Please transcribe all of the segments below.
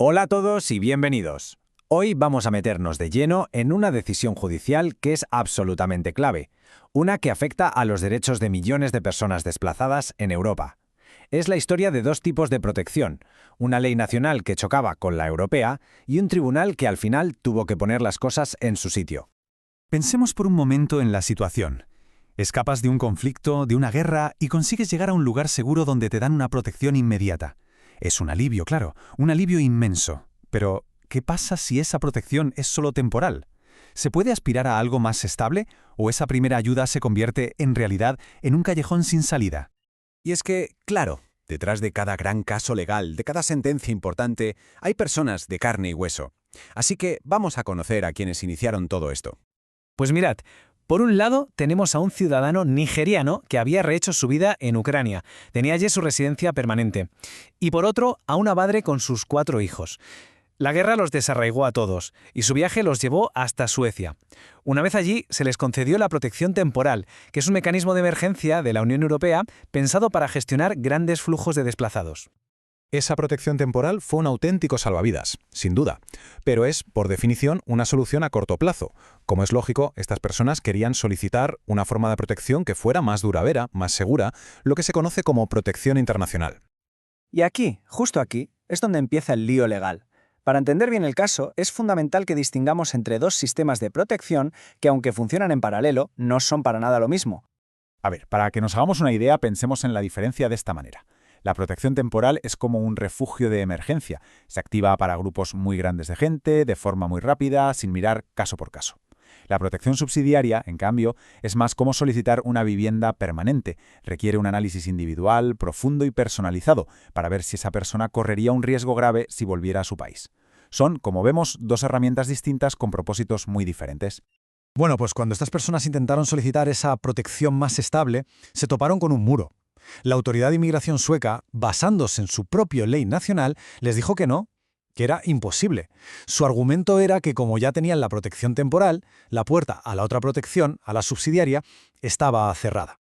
Hola a todos y bienvenidos. Hoy vamos a meternos de lleno en una decisión judicial que es absolutamente clave, una que afecta a los derechos de millones de personas desplazadas en Europa. Es la historia de dos tipos de protección, una ley nacional que chocaba con la europea y un tribunal que al final tuvo que poner las cosas en su sitio. Pensemos por un momento en la situación. Escapas de un conflicto, de una guerra y consigues llegar a un lugar seguro donde te dan una protección inmediata. Es un alivio, claro, un alivio inmenso. Pero, ¿qué pasa si esa protección es solo temporal? ¿Se puede aspirar a algo más estable o esa primera ayuda se convierte, en realidad, en un callejón sin salida? Y es que, claro, detrás de cada gran caso legal, de cada sentencia importante, hay personas de carne y hueso. Así que vamos a conocer a quienes iniciaron todo esto. Pues mirad, por un lado tenemos a un ciudadano nigeriano que había rehecho su vida en Ucrania, tenía allí su residencia permanente, y por otro a una madre con sus 4 hijos. La guerra los desarraigó a todos, y su viaje los llevó hasta Suecia. Una vez allí se les concedió la protección temporal, que es un mecanismo de emergencia de la Unión Europea pensado para gestionar grandes flujos de desplazados. Esa protección temporal fue un auténtico salvavidas, sin duda, pero es, por definición, una solución a corto plazo. Como es lógico, estas personas querían solicitar una forma de protección que fuera más duradera, más segura, lo que se conoce como protección internacional. Y aquí, justo aquí, es donde empieza el lío legal. Para entender bien el caso, es fundamental que distingamos entre dos sistemas de protección que, aunque funcionan en paralelo, no son para nada lo mismo. A ver, para que nos hagamos una idea, pensemos en la diferencia de esta manera. La protección temporal es como un refugio de emergencia. Se activa para grupos muy grandes de gente, de forma muy rápida, sin mirar caso por caso. La protección subsidiaria, en cambio, es más como solicitar una vivienda permanente. Requiere un análisis individual, profundo y personalizado, para ver si esa persona correría un riesgo grave si volviera a su país. Son, como vemos, dos herramientas distintas con propósitos muy diferentes. Bueno, pues cuando estas personas intentaron solicitar esa protección más estable, se toparon con un muro. La autoridad de inmigración sueca, basándose en su propia ley nacional, les dijo que no, que era imposible. Su argumento era que como ya tenían la protección temporal, la puerta a la otra protección, a la subsidiaria, estaba cerrada.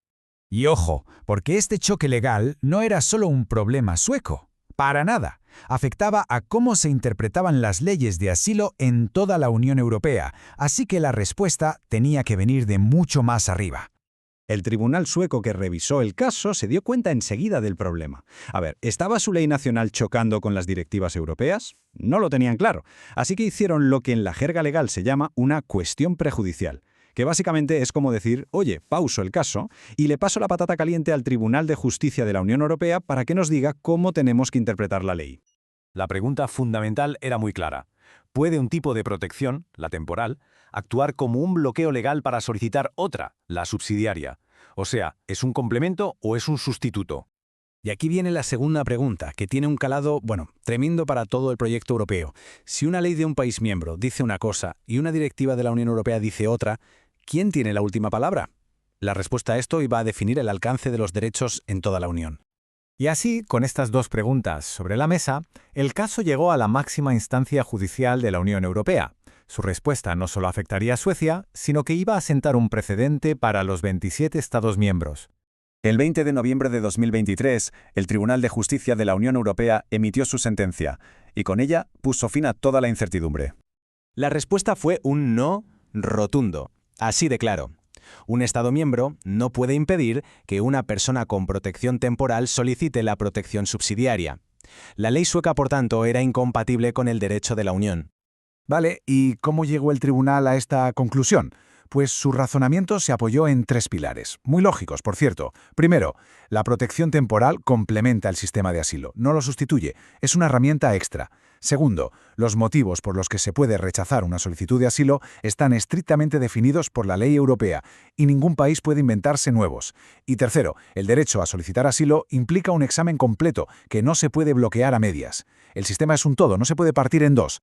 Y ojo, porque este choque legal no era solo un problema sueco. Para nada. Afectaba a cómo se interpretaban las leyes de asilo en toda la Unión Europea, así que la respuesta tenía que venir de mucho más arriba. El tribunal sueco que revisó el caso se dio cuenta enseguida del problema. A ver, ¿estaba su ley nacional chocando con las directivas europeas? No lo tenían claro, así que hicieron lo que en la jerga legal se llama una cuestión prejudicial, que básicamente es como decir, oye, pauso el caso y le paso la patata caliente al Tribunal de Justicia de la Unión Europea para que nos diga cómo tenemos que interpretar la ley. La pregunta fundamental era muy clara. ¿Puede un tipo de protección, la temporal, actuar como un bloqueo legal para solicitar otra, la subsidiaria? O sea, ¿es un complemento o es un sustituto? Y aquí viene la segunda pregunta, que tiene un calado, tremendo para todo el proyecto europeo. Si una ley de un país miembro dice una cosa y una directiva de la Unión Europea dice otra, ¿quién tiene la última palabra? La respuesta a esto iba a definir el alcance de los derechos en toda la Unión. Y así, con estas dos preguntas sobre la mesa, el caso llegó a la máxima instancia judicial de la Unión Europea. Su respuesta no solo afectaría a Suecia, sino que iba a sentar un precedente para los 27 Estados miembros. El 20 de noviembre de 2023, el Tribunal de Justicia de la Unión Europea emitió su sentencia, y con ella puso fin a toda la incertidumbre. La respuesta fue un no rotundo, así de claro. Un Estado miembro no puede impedir que una persona con protección temporal solicite la protección subsidiaria. La ley sueca, por tanto, era incompatible con el derecho de la Unión. Vale, ¿y cómo llegó el tribunal a esta conclusión? Pues su razonamiento se apoyó en 3 pilares, muy lógicos, por cierto. Primero, la protección temporal complementa el sistema de asilo, no lo sustituye, es una herramienta extra. Segundo, los motivos por los que se puede rechazar una solicitud de asilo están estrictamente definidos por la ley europea y ningún país puede inventarse nuevos. Y tercero, el derecho a solicitar asilo implica un examen completo que no se puede bloquear a medias. El sistema es un todo, no se puede partir en dos.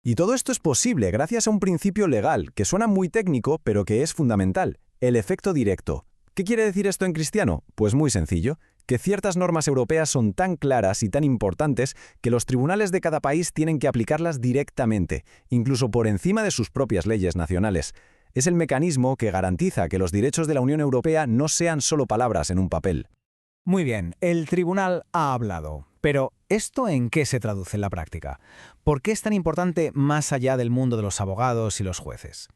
Y todo esto es posible gracias a un principio legal, que suena muy técnico, pero que es fundamental, el efecto directo. ¿Qué quiere decir esto en cristiano? Pues muy sencillo, que ciertas normas europeas son tan claras y tan importantes que los tribunales de cada país tienen que aplicarlas directamente, incluso por encima de sus propias leyes nacionales. Es el mecanismo que garantiza que los derechos de la Unión Europea no sean solo palabras en un papel. Muy bien, el tribunal ha hablado. Pero, ¿Esto en qué se traduce en la práctica? ¿Por qué es tan importante más allá del mundo de los abogados y los jueces?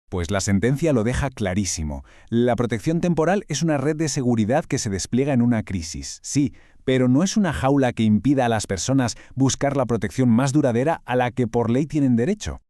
Pues la sentencia lo deja clarísimo. La protección temporal es una red de seguridad que se despliega en una crisis, sí, pero no es una jaula que impida a las personas buscar la protección más duradera a la que por ley tienen derecho.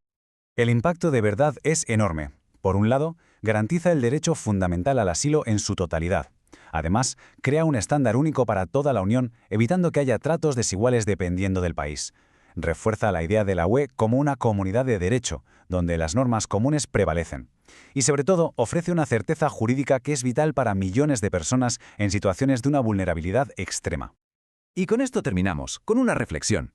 El impacto de verdad es enorme. Por un lado, garantiza el derecho fundamental al asilo en su totalidad. Además, crea un estándar único para toda la Unión, evitando que haya tratos desiguales dependiendo del país. Refuerza la idea de la UE como una comunidad de derecho, donde las normas comunes prevalecen. Y sobre todo, ofrece una certeza jurídica que es vital para millones de personas en situaciones de una vulnerabilidad extrema. Y con esto terminamos, con una reflexión.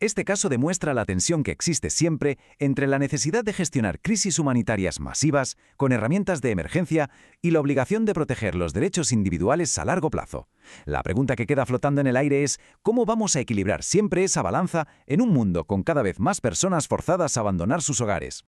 Este caso demuestra la tensión que existe siempre entre la necesidad de gestionar crisis humanitarias masivas con herramientas de emergencia y la obligación de proteger los derechos individuales a largo plazo. La pregunta que queda flotando en el aire es ¿cómo vamos a equilibrar siempre esa balanza en un mundo con cada vez más personas forzadas a abandonar sus hogares?